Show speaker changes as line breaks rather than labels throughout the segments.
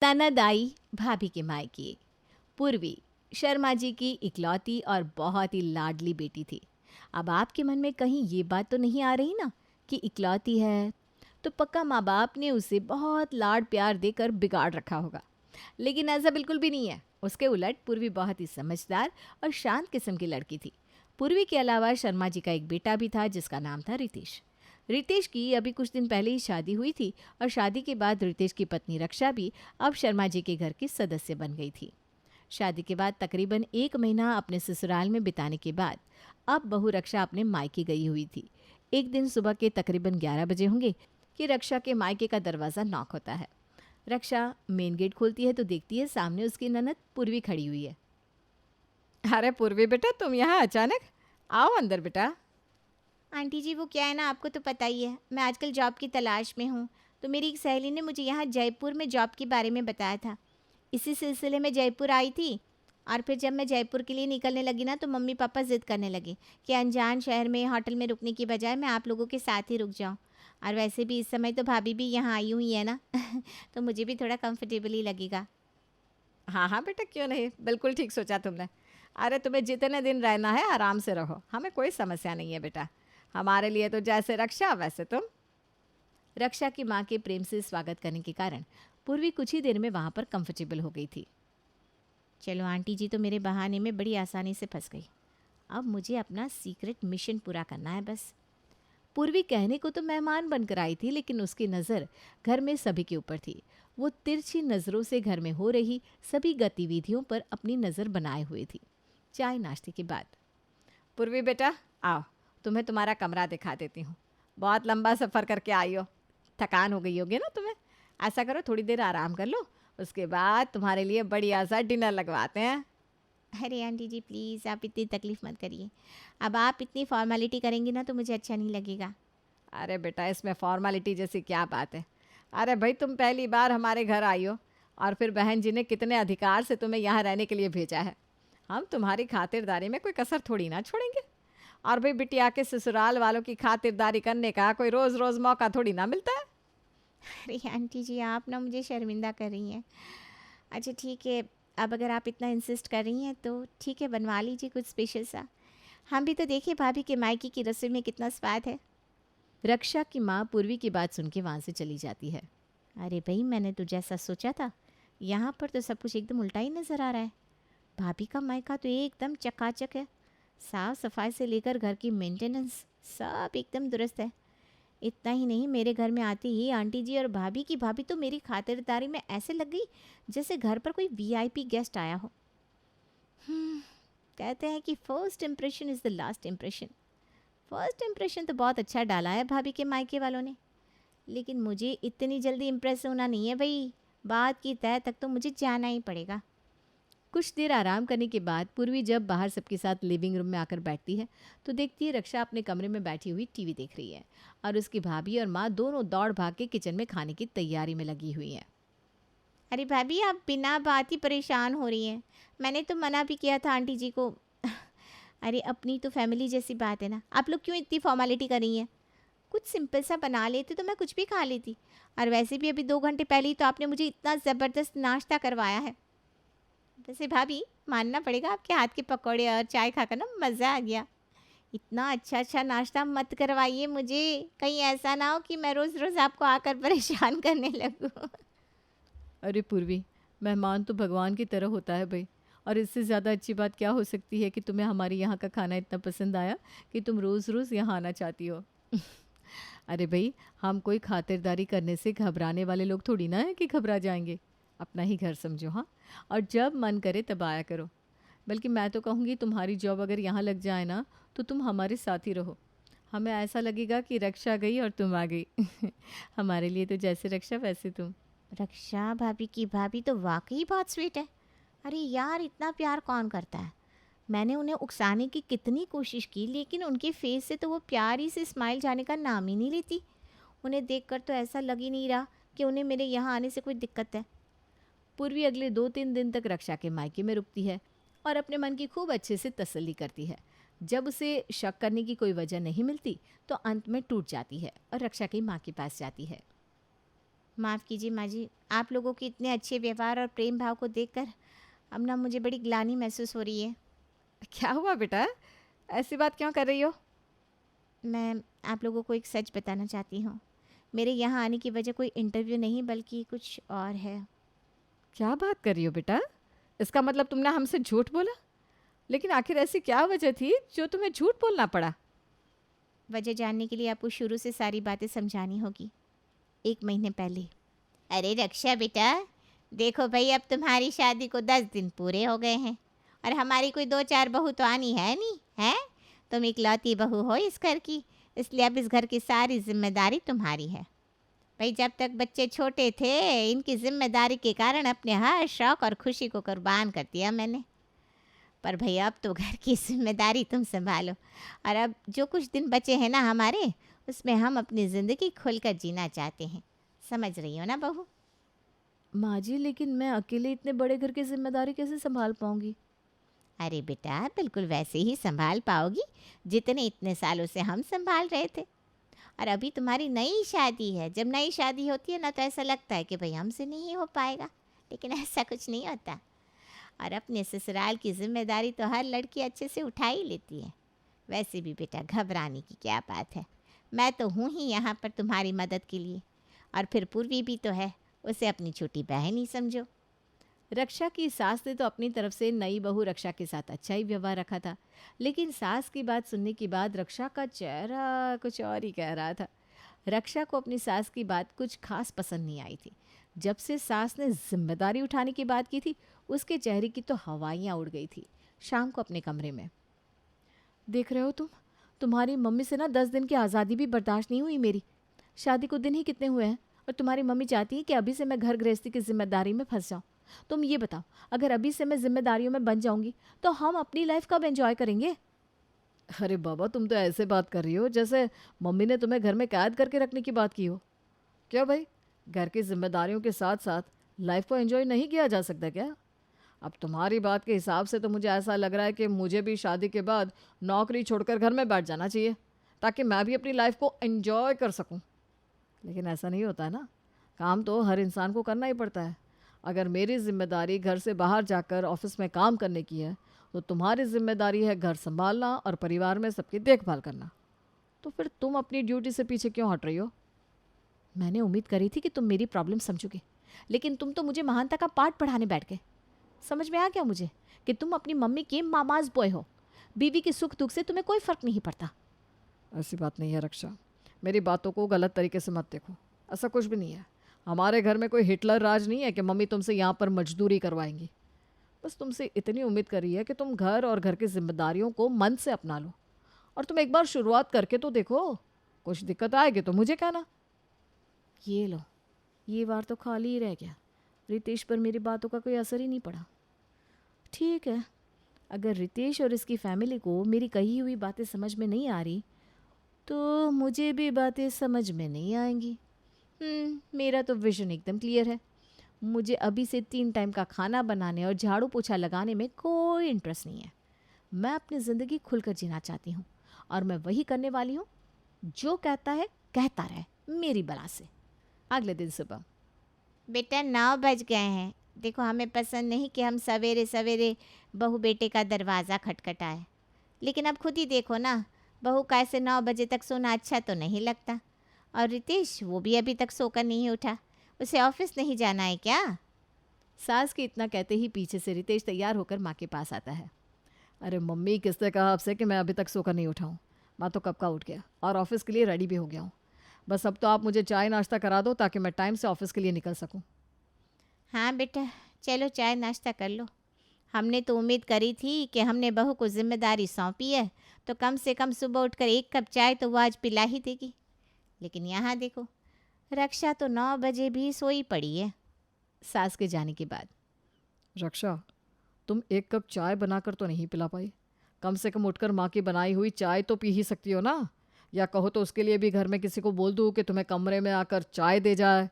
ननद आई भाभी के मायके। पूर्वी शर्मा जी की इकलौती और बहुत ही लाडली बेटी थी। अब आपके मन में कहीं ये बात तो नहीं आ रही ना कि इकलौती है तो पक्का माँ बाप ने उसे बहुत लाड प्यार देकर बिगाड़ रखा होगा। लेकिन ऐसा बिल्कुल भी नहीं है। उसके उलट पूर्वी बहुत ही समझदार और शांत किस्म की लड़की थी। पूर्वी के अलावा शर्मा जी का एक बेटा भी था जिसका नाम था रितेश। रितेश की अभी कुछ दिन पहले ही शादी हुई थी और शादी के बाद रितेश की पत्नी रक्षा भी अब शर्मा जी के घर की सदस्य बन गई थी। शादी के बाद तकरीबन 1 महीना अपने ससुराल में बिताने के बाद अब बहू रक्षा अपने मायके गई हुई थी। एक दिन सुबह के तकरीबन 11 बजे होंगे कि रक्षा के मायके का दरवाज़ा नॉक होता है। रक्षा मेन गेट खोलती है तो देखती है सामने उसकी ननद पूर्वी खड़ी हुई है। अरे पूर्वी बेटा, तुम यहाँ अचानक? आओ अंदर बेटा।
आंटी जी वो क्या है ना, आपको तो पता ही है, मैं आजकल जॉब की तलाश में हूँ। तो मेरी एक सहेली ने मुझे यहाँ जयपुर में जॉब के बारे में बताया था। इसी सिलसिले में जयपुर आई थी। और फिर जब मैं जयपुर के लिए निकलने लगी ना तो मम्मी पापा ज़िद करने लगे कि अनजान शहर में होटल में रुकने की बजाय मैं आप लोगों के साथ ही रुक जाऊँ। और वैसे भी इस समय तो भाभी भी यहाँ आई हुई है ना तो मुझे भी थोड़ा कंफर्टेबल ही लगेगा।
हाँ हाँ बेटा, क्यों नहीं, बिल्कुल ठीक सोचा तुमने। अरे तुम्हें जितने दिन रहना है आराम से रहो, हमें कोई समस्या नहीं है बेटा। हमारे लिए तो जैसे रक्षा वैसे तुम। रक्षा की माँ के प्रेम से स्वागत करने के कारण पूर्वी कुछ ही देर में वहाँ पर कंफर्टेबल हो गई थी।
चलो आंटी जी तो मेरे बहाने में बड़ी आसानी से फंस गई। अब मुझे अपना सीक्रेट मिशन पूरा करना है बस।
पूर्वी कहने को तो मेहमान बनकर आई थी लेकिन उसकी नज़र घर में सभी के ऊपर थी। वो तिरछी नज़रों से घर में हो रही सभी गतिविधियों पर अपनी नज़र बनाए हुए थी। चाय नाश्ते के बाद, पूर्वी बेटा आओ, तुम्हें तुम्हारा कमरा दिखा देती हूँ। बहुत लंबा सफ़र करके आई हो, थकान हो गई होगी ना तुम्हें। ऐसा करो, थोड़ी देर आराम कर लो, उसके बाद तुम्हारे लिए बढ़िया सा डिनर लगवाते हैं।
अरे आंटी जी प्लीज़ आप इतनी तकलीफ़ मत करिए। अब आप इतनी फॉर्मेलिटी करेंगी ना तो मुझे अच्छा नहीं लगेगा।
अरे बेटा, इसमें फॉर्मेलिटी जैसी क्या बात है। अरे भाई, तुम पहली बार हमारे घर आई हो और फिर बहन जी ने कितने अधिकार से तुम्हें यहाँ रहने के लिए भेजा है। हम तुम्हारी खातिरदारी में कोई कसर थोड़ी ना छोड़ेंगे। और भाई बिटिया के ससुराल वालों की खातिरदारी करने का कोई रोज़ रोज़ मौका थोड़ी ना मिलता है।
अरे आंटी जी आप ना मुझे शर्मिंदा कर रही हैं। अच्छा ठीक है, अब अगर आप इतना इंसिस्ट कर रही हैं तो ठीक है, बनवा लीजिए कुछ स्पेशल सा। हम भी तो देखें भाभी के मायके की रसोई में कितना स्वाद है।
रक्षा की माँ पूर्वी की बात सुन के वहाँ से चली जाती है।
अरे भाई मैंने तो जैसा सोचा था यहाँ पर तो सब कुछ एकदम उल्टा ही नज़र आ रहा है। भाभी का मायका तो एकदम चकाचक है। साफ़ सफाई से लेकर घर की मेंटेनेंस सब एकदम दुरुस्त है। इतना ही नहीं, मेरे घर में आते ही आंटी जी और भाभी की भाभी तो मेरी खातिरदारी में ऐसे लग गई जैसे घर पर कोई वीआईपी गेस्ट आया हो। कहते हैं कि first impression is the last impression. First impression तो बहुत अच्छा डाला है भाभी के मायके वालों ने, लेकिन मुझे इतनी जल्दी इम्प्रेस होना नहीं है भाई। बात की तय तक तो मुझे जाना ही पड़ेगा।
कुछ देर आराम करने के बाद पूर्वी जब बाहर सबके साथ लिविंग रूम में आकर बैठती है तो देखती है रक्षा अपने कमरे में बैठी हुई टीवी देख रही है और उसकी भाभी और माँ दोनों दौड़ भाग के किचन में खाने की तैयारी में लगी हुई हैं।
अरे भाभी आप बिना बात ही परेशान हो रही हैं। मैंने तो मना भी किया था आंटी जी को। अरे अपनी तो फैमिली जैसी बात है ना, आप लोग क्यों इतनी फॉर्मेलिटी कर रही हैं। कुछ सिंपल सा बना लेते तो मैं कुछ भी खा लेती। और वैसे भी अभी 2 घंटे पहले ही तो आपने मुझे इतना ज़बरदस्त नाश्ता करवाया है। वैसे भाभी मानना पड़ेगा, आपके हाथ के पकौड़े और चाय खाकर ना मज़ा आ गया। इतना अच्छा अच्छा नाश्ता मत करवाइए मुझे, कहीं ऐसा ना हो कि मैं रोज़ रोज़ आपको आकर परेशान करने लगूँ।
अरे पूर्वी, मेहमान तो भगवान की तरह होता है भाई, और इससे ज़्यादा अच्छी बात क्या हो सकती है कि तुम्हें हमारे यहाँ का खाना इतना पसंद आया कि तुम रोज़ रोज़ यहाँ आना चाहती हो। अरे भाई, हम कोई खातिरदारी करने से घबराने वाले लोग थोड़ी ना है कि घबरा जाएंगे। अपना ही घर समझो, हाँ, और जब मन करे तब आया करो। बल्कि मैं तो कहूँगी तुम्हारी जॉब अगर यहाँ लग जाए ना तो तुम हमारे साथ ही रहो। हमें ऐसा लगेगा कि रक्षा गई और तुम आ गई। हमारे लिए तो जैसे रक्षा वैसे तुम।
रक्षा भाभी की भाभी तो वाकई बहुत स्वीट है। अरे यार इतना प्यार कौन करता है। मैंने उन्हें उकसाने की कितनी कोशिश की लेकिन उनके फेस से तो वो प्यारी से स्माइल जाने का नाम ही नहीं लेती। उन्हें देखकर तो ऐसा लग ही नहीं रहा कि उन्हें मेरे यहाँ आने से कोई दिक्कत है।
पूर्वी अगले 2-3 दिन तक रक्षा के मायके में रुकती है और अपने मन की खूब अच्छे से तसल्ली करती है। जब उसे शक करने की कोई वजह नहीं मिलती तो अंत में टूट जाती है और रक्षा की माँ के पास जाती है।
माफ़ कीजिए माँ जी, आप लोगों के इतने अच्छे व्यवहार और प्रेम भाव को देखकर अब ना मुझे बड़ी ग्लानि महसूस हो रही है।
क्या हुआ बेटा, ऐसी बात क्यों कर रही हो?
मैं आप लोगों को एक सच बताना चाहती हूँ। मेरे यहाँ आने की वजह कोई इंटरव्यू नहीं बल्कि कुछ और है।
क्या बात कर रही हो बेटा? इसका मतलब तुमने हमसे झूठ बोला? लेकिन आखिर ऐसी क्या वजह थी जो तुम्हें झूठ बोलना पड़ा?
वजह जानने के लिए आपको शुरू से सारी बातें समझानी होगी। 1 महीने पहले। अरे रक्षा बेटा, देखो भाई अब तुम्हारी शादी को 10 दिन पूरे हो गए हैं और हमारी कोई 2-4 बहू तो आनी है नहीं, है? तुम इकलौती बहू हो इस घर की, इसलिए अब इस घर की सारी जिम्मेदारी तुम्हारी है। भाई जब तक बच्चे छोटे थे इनकी जिम्मेदारी के कारण अपने हर शौक और खुशी को कुर्बान कर दिया मैंने। पर भैया अब तो घर की जिम्मेदारी तुम संभालो और अब जो कुछ दिन बचे हैं ना हमारे, उसमें हम अपनी ज़िंदगी खुलकर जीना चाहते हैं। समझ रही हो ना बहू?
माँ जी, लेकिन मैं अकेले इतने बड़े घर की जिम्मेदारी कैसे संभाल पाऊंगी?
अरे बेटा बिल्कुल वैसे ही संभाल पाओगी जितने इतने सालों से हम संभाल रहे थे। और अभी तुम्हारी नई शादी है, जब नई शादी होती है ना तो ऐसा लगता है कि भाई हमसे नहीं हो पाएगा, लेकिन ऐसा कुछ नहीं होता। और अपने ससुराल की जिम्मेदारी तो हर लड़की अच्छे से उठा ही लेती है। वैसे भी बेटा घबराने की क्या बात है, मैं तो हूँ ही यहाँ पर तुम्हारी मदद के लिए। और फिर पूर्वी भी तो है, उसे अपनी छोटी बहन ही समझो।
रक्षा की सास ने तो अपनी तरफ से नई बहू रक्षा के साथ अच्छा ही व्यवहार रखा था, लेकिन सास की बात सुनने के बाद रक्षा का चेहरा कुछ और ही कह रहा था। रक्षा को अपनी सास की बात कुछ खास पसंद नहीं आई थी। जब से सास ने जिम्मेदारी उठाने की बात की थी, उसके चेहरे की तो हवाइयाँ उड़ गई थी। शाम को अपने कमरे में, देख रहे हो तुम्हारी मम्मी से ना 10 दिन की आज़ादी भी बर्दाश्त नहीं हुई मेरी। शादी को दिन ही कितने हुए हैं और तुम्हारी मम्मी चाहती है कि अभी से मैं घर गृहस्थी की जिम्मेदारी में फंस जाऊँ। तुम ये बताओ, अगर अभी से मैं जिम्मेदारियों में बन जाऊंगी तो हम अपनी लाइफ कब एंजॉय करेंगे? अरे बाबा, तुम तो ऐसे बात कर रही हो जैसे मम्मी ने तुम्हें घर में कैद करके रखने की बात की हो। क्या भाई, घर की जिम्मेदारियों के साथ साथ लाइफ को एंजॉय नहीं किया जा सकता क्या? अब तुम्हारी बात के हिसाब से तो मुझे ऐसा लग रहा है कि मुझे भी शादी के बाद नौकरी छोड़कर घर में बैठ जाना चाहिए, ताकि मैं भी अपनी लाइफ को एंजॉय कर सकूं। लेकिन ऐसा नहीं होता है ना, काम तो हर इंसान को करना ही पड़ता है। अगर मेरी जिम्मेदारी घर से बाहर जाकर ऑफिस में काम करने की है, तो तुम्हारी जिम्मेदारी है घर संभालना और परिवार में सबकी देखभाल करना। तो फिर तुम अपनी ड्यूटी से पीछे क्यों हट रही हो? मैंने उम्मीद करी थी कि तुम मेरी प्रॉब्लम समझोगे, लेकिन तुम तो मुझे महानता का पाठ पढ़ाने बैठ गए। समझ में आ गया मुझे कि तुम अपनी मम्मी के मामाज बॉय हो। बीवी के सुख दुख से तुम्हें कोई फ़र्क नहीं पड़ता। ऐसी बात नहीं है रक्षा, मेरी बातों को गलत तरीके से मत देखो। ऐसा कुछ भी नहीं है। हमारे घर में कोई हिटलर राज नहीं है कि मम्मी तुमसे यहाँ पर मजदूरी करवाएंगी। बस तुमसे इतनी उम्मीद करी है कि तुम घर और घर की जिम्मेदारियों को मन से अपना लो, और तुम एक बार शुरुआत करके तो देखो। कुछ दिक्कत आएगी तो मुझे कहना। ये लो, ये बार तो खाली ही रह गया। रितेश पर मेरी बातों का कोई असर ही नहीं पड़ा। ठीक है, अगर रितेश और इसकी फैमिली को मेरी कही हुई बातें समझ में नहीं आ रही, तो मुझे भी बातें समझ में नहीं आएंगी। मेरा तो विजन एकदम क्लियर है। मुझे अभी से 3 टाइम का खाना बनाने और झाड़ू पोछा लगाने में कोई इंटरेस्ट नहीं है। मैं अपनी ज़िंदगी खुलकर जीना चाहती हूँ, और मैं वही करने वाली हूँ। जो कहता है कहता रहे, मेरी बला से। अगले दिन सुबह,
बेटा 9 बज गए हैं। देखो हमें पसंद नहीं कि हम सवेरे सवेरे बहू बेटे का दरवाज़ा खटखटाए, लेकिन अब खुद ही देखो ना, बहू का ऐसे 9 बजे तक सोना अच्छा तो नहीं लगता। और रितेश वो भी अभी तक सोकर नहीं उठा, उसे ऑफिस नहीं जाना है क्या?
सास के इतना कहते ही पीछे से रितेश तैयार होकर माँ के पास आता है। अरे मम्मी, किसने कहा आपसे कि मैं अभी तक सोकर नहीं उठा हूँ? मैं तो कब का उठ गया और ऑफिस के लिए रेडी भी हो गया हूँ। बस अब तो आप मुझे चाय नाश्ता करा दो ताकि मैं टाइम से ऑफिस के लिए निकल सकूँ।
हाँ बेटा, चलो चाय नाश्ता कर लो। हमने तो उम्मीद करी थी कि हमने बहू को जिम्मेदारी सौंपी है तो कम से कम सुबह उठकर 1 कप चाय तो वो आज पिला ही देगी। लेकिन यहाँ देखो, रक्षा तो 9 बजे भी सोई पड़ी है।
सास के जाने के बाद, रक्षा, तुम 1 कप चाय बनाकर तो नहीं पिला पाई? कम से कम उठकर माँ की बनाई हुई चाय तो पी ही सकती हो ना? या कहो तो उसके लिए भी घर में किसी को बोल दूँ कि तुम्हें कमरे में आकर चाय दे जाए।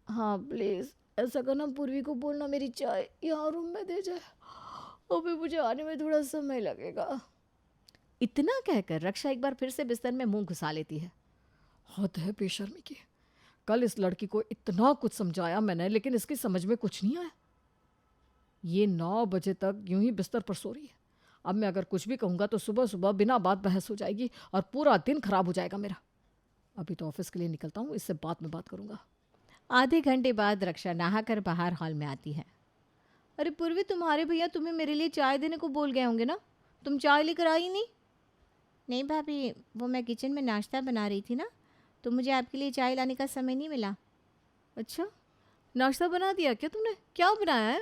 हाँ प्लीज़, ऐसा करना, पूर्वी को बोलना मेरी चाय यहाँ रूम में दे जाए। अभी मुझे आने में थोड़ा समय लगेगा। इतना कहकर रक्षा एक बार फिर से बिस्तर में मुंह घुसा लेती है। हद है बेशर्मी की।
कल इस लड़की को इतना कुछ समझाया मैंने, लेकिन इसकी समझ में कुछ नहीं आया। ये 9 बजे तक यूं ही बिस्तर पर सो रही है। अब मैं अगर कुछ भी कहूँगा तो सुबह सुबह बिना बात बहस हो जाएगी और पूरा दिन खराब हो जाएगा मेरा। अभी तो ऑफिस के लिए निकलता हूँ, इससे बाद में बात करूँगा।
आधे घंटे बाद रक्षा नहाकर बाहर हॉल में आती है। अरे पूर्वी, तुम्हारे भैया तुम्हें मेरे लिए चाय देने को बोल गए होंगे ना, तुम चाय लेकर आई नहीं?
नहीं भाभी, वो मैं किचन में नाश्ता बना रही थी ना, तो मुझे आपके लिए चाय लाने का समय नहीं मिला।
अच्छा, नाश्ता बना दिया क्या तुमने? क्या बनाया है?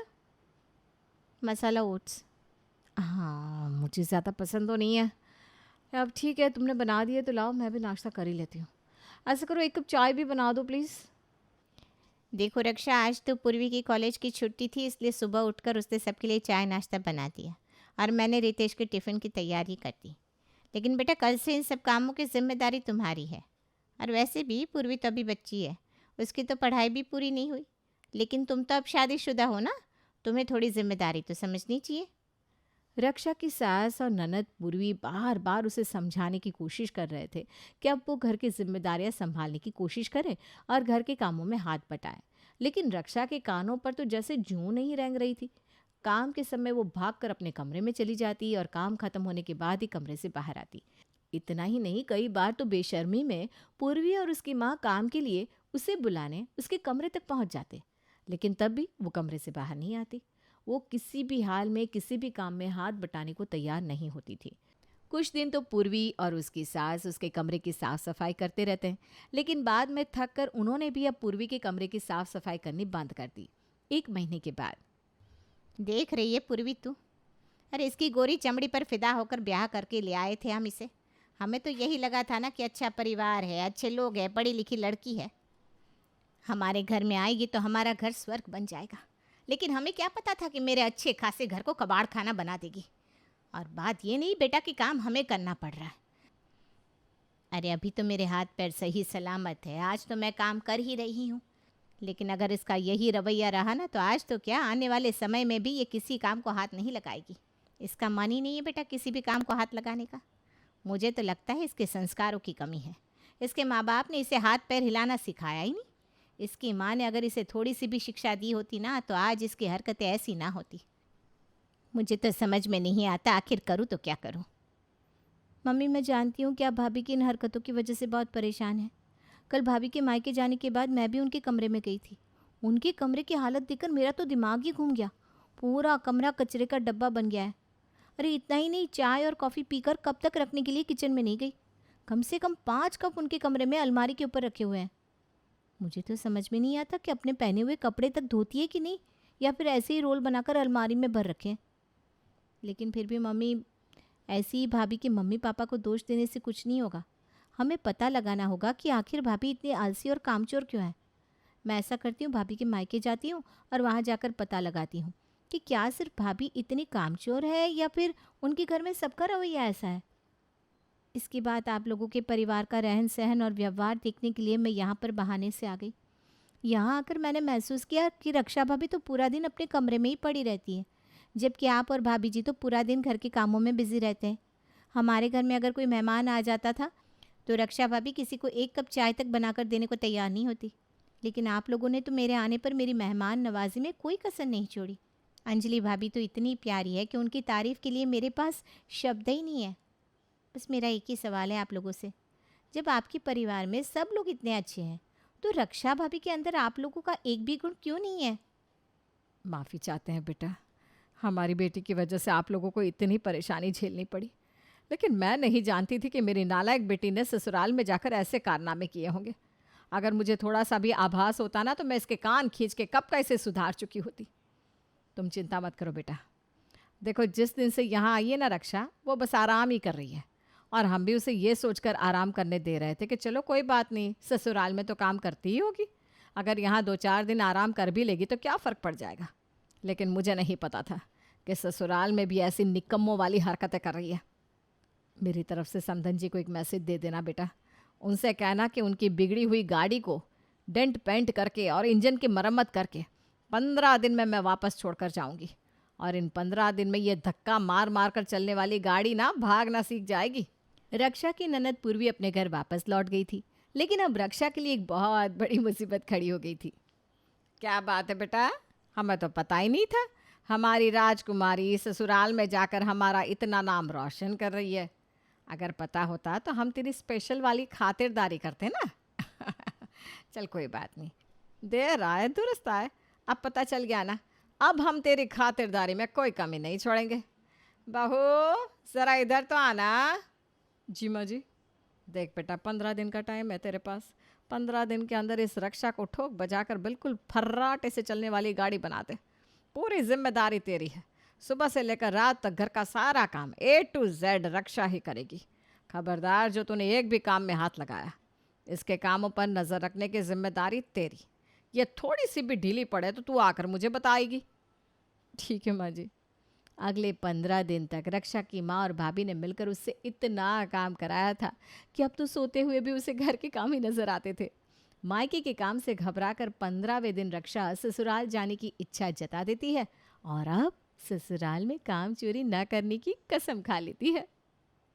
मसाला ओट्स।
हाँ, मुझे ज़्यादा पसंद तो नहीं है। अब ठीक है, तुमने बना दिए तो लाओ, मैं भी नाश्ता कर ही लेती हूँ। ऐसा करो, 1 कप चाय भी बना दो प्लीज़।
देखो रक्षा, आज तो पूर्वी की कॉलेज की छुट्टी थी, इसलिए सुबह उठकर उसने सबके लिए चाय नाश्ता बना दिया और मैंने रितेश के टिफ़िन की तैयारी कर दी। लेकिन बेटा, कल से इन सब कामों की जिम्मेदारी तुम्हारी है। और वैसे भी पूर्वी तो अभी बच्ची है, उसकी तो पढ़ाई भी पूरी नहीं हुई। लेकिन तुम तो अब शादीशुदा हो ना, तुम्हें थोड़ी जिम्मेदारी तो समझनी चाहिए।
रक्षा की सास और ननद पूर्वी बार बार उसे समझाने की कोशिश कर रहे थे कि अब वो घर की जिम्मेदारियां संभालने की कोशिश करे और घर के कामों में हाथ बटाए। लेकिन रक्षा के कानों पर तो जैसे जूं नहीं रेंग रही थी। काम के समय वो भागकर अपने कमरे में चली जाती और काम खत्म होने के बाद ही कमरे से बाहर आती। इतना ही नहीं, कई बार तो बेशर्मी में पूर्वी और उसकी माँ काम के लिए उसे बुलाने उसके कमरे तक पहुंच जाते, लेकिन तब भी वो कमरे से बाहर नहीं आती। वो किसी भी हाल में किसी भी काम में हाथ बटाने को तैयार नहीं होती थी। कुछ दिन तो पूर्वी और उसकी सास उसके कमरे की साफ सफाई करते रहते हैं, लेकिन बाद में थक कर उन्होंने भी अब पूर्वी के कमरे की साफ सफाई करनी बंद कर दी। 1 महीने के बाद।
देख रही है पूर्वी तू, अरे इसकी गोरी चमड़ी पर फिदा होकर ब्याह करके ले आए थे हम इसे। हमें तो यही लगा था ना कि अच्छा परिवार है, अच्छे लोग हैं, पढ़ी लिखी लड़की है, हमारे घर में आएगी तो हमारा घर स्वर्ग बन जाएगा। लेकिन हमें क्या पता था कि मेरे अच्छे खासे घर को कबाड़ खाना बना देगी। और बात ये नहीं बेटा कि काम हमें करना पड़ रहा है। अरे अभी तो मेरे हाथ पैर सही सलामत है, आज तो मैं काम कर ही रही हूँ। लेकिन अगर इसका यही रवैया रहा ना, तो आज तो क्या, आने वाले समय में भी ये किसी काम को हाथ नहीं लगाएगी। इसका मन ही नहीं है बेटा किसी भी काम को हाथ लगाने का। मुझे तो लगता है इसके संस्कारों की कमी है। इसके माँ बाप ने इसे हाथ पैर हिलाना सिखाया ही नहीं। इसकी माँ ने अगर इसे थोड़ी सी भी शिक्षा दी होती ना, तो आज इसकी हरकतें ऐसी ना होती। मुझे तो समझ में नहीं आता, आखिर करूँ तो क्या करूँ।
मम्मी, मैं जानती हूँ कि आप भाभी की इन हरकतों की वजह से बहुत परेशान हैं। कल भाभी के मायके जाने के बाद मैं भी उनके कमरे में गई थी। उनके कमरे की हालत देखकर मेरा तो दिमाग ही घूम गया। पूरा कमरा कचरे का डब्बा बन गया है। अरे इतना ही नहीं, चाय और कॉफ़ी पीकर कब तक रखने के लिए किचन में नहीं गई। कम से कम 5 कप उनके कमरे में अलमारी के ऊपर रखे हुए हैं। मुझे तो समझ में नहीं आता कि अपने पहने हुए कपड़े तक धोती है कि नहीं, या फिर ऐसे ही रोल बनाकर अलमारी में भर रखें। लेकिन फिर भी मम्मी, ऐसी ही भाभी के मम्मी पापा को दोष देने से कुछ नहीं होगा। हमें पता लगाना होगा कि आखिर भाभी इतनी आलसी और कामचोर क्यों है। मैं ऐसा करती हूँ, भाभी के मायके जाती हूँ और वहाँ जाकर पता लगाती हूँ कि क्या सिर्फ भाभी इतनी कामचोर है या फिर उनके घर में सबका रवैया ऐसा है। इसके बाद आप लोगों के परिवार का रहन सहन और व्यवहार देखने के लिए मैं यहाँ पर बहाने से आ गई। यहाँ आकर मैंने महसूस किया कि रक्षा भाभी तो पूरा दिन अपने कमरे में ही पड़ी रहती है, जबकि आप और भाभी जी तो पूरा दिन घर के कामों में बिजी रहते हैं। हमारे घर में अगर कोई मेहमान आ जाता था तो रक्षा भाभी किसी को 1 कप चाय तक बनाकर देने को तैयार नहीं होती। लेकिन आप लोगों ने तो मेरे आने पर मेरी मेहमान नवाजी में कोई कसर नहीं छोड़ी। अंजलि भाभी तो इतनी प्यारी है कि उनकी तारीफ़ के लिए मेरे पास शब्द ही नहीं है। बस मेरा एक ही सवाल है आप लोगों से, जब आपके परिवार में सब लोग इतने अच्छे हैं तो रक्षा भाभी के अंदर आप लोगों का एक भी गुण क्यों नहीं है?
माफ़ी चाहते हैं बेटा, हमारी बेटी की वजह से आप लोगों को इतनी परेशानी झेलनी पड़ी। लेकिन मैं नहीं जानती थी कि मेरी नालायक बेटी ने ससुराल में जाकर ऐसे कारनामे किए होंगे। अगर मुझे थोड़ा सा भी आभास होता ना, तो मैं इसके कान खींच के कब का इसे सुधार चुकी होती। तुम चिंता मत करो बेटा। देखो, जिस दिन से यहाँ आई है ना रक्षा, वो बस आराम ही कर रही है। और हम भी उसे ये सोचकर आराम करने दे रहे थे कि चलो कोई बात नहीं, ससुराल में तो काम करती ही होगी, अगर यहाँ 2-4 दिन आराम कर भी लेगी तो क्या फ़र्क पड़ जाएगा। लेकिन मुझे नहीं पता था कि ससुराल में भी ऐसी निकम्मों वाली हरकतें कर रही है। मेरी तरफ से समधन जी को एक मैसेज दे देना बेटा। उनसे कहना कि उनकी बिगड़ी हुई गाड़ी को डेंट पेंट करके और इंजन की मरम्मत करके 15 दिन में मैं वापस छोड़कर जाऊंगी। और इन 15 दिन में ये धक्का मार मार कर चलने वाली गाड़ी ना भागना सीख जाएगी।
रक्षा की ननद पूर्वी अपने घर वापस लौट गई थी, लेकिन अब रक्षा के लिए एक बहुत बड़ी मुसीबत खड़ी हो गई थी।
क्या बात है बेटा, हमें तो पता ही नहीं था। हमारी राजकुमारी ससुराल में जाकर हमारा इतना नाम रोशन कर रही है। अगर पता होता तो हम तेरी स्पेशल वाली खातिरदारी करते ना। चल कोई बात नहीं, देर आए दुरुस्त आए। अब पता चल गया ना, अब हम तेरी खातिरदारी में कोई कमी नहीं छोड़ेंगे। बहू ज़रा इधर तो आना। जी माँ जी। देख बेटा, 15 दिन का टाइम है तेरे पास। 15 दिन के अंदर इस रक्षा को ठोक बजाकर बिल्कुल फर्राटे से चलने वाली गाड़ी बना दे। पूरी जिम्मेदारी तेरी है। सुबह से लेकर रात तक घर का सारा काम A to Z रक्षा ही करेगी। खबरदार, जो तूने एक भी काम में हाथ लगाया, इसके कामों पर नज़र रखने की जिम्मेदारी तेरी। ये थोड़ी सी भी ढीली पड़े तो तू आकर मुझे बताएगी।
ठीक है माँ जी। अगले 15 दिन तक रक्षा की माँ और भाभी ने मिलकर उससे इतना काम कराया था कि अब तो सोते हुए भी उसे घर के काम ही नजर आते थे। मायके के काम से घबराकर 15वें दिन रक्षा ससुराल जाने की इच्छा जता देती है और अब ससुराल में काम चोरी न करने की कसम खा लेती है।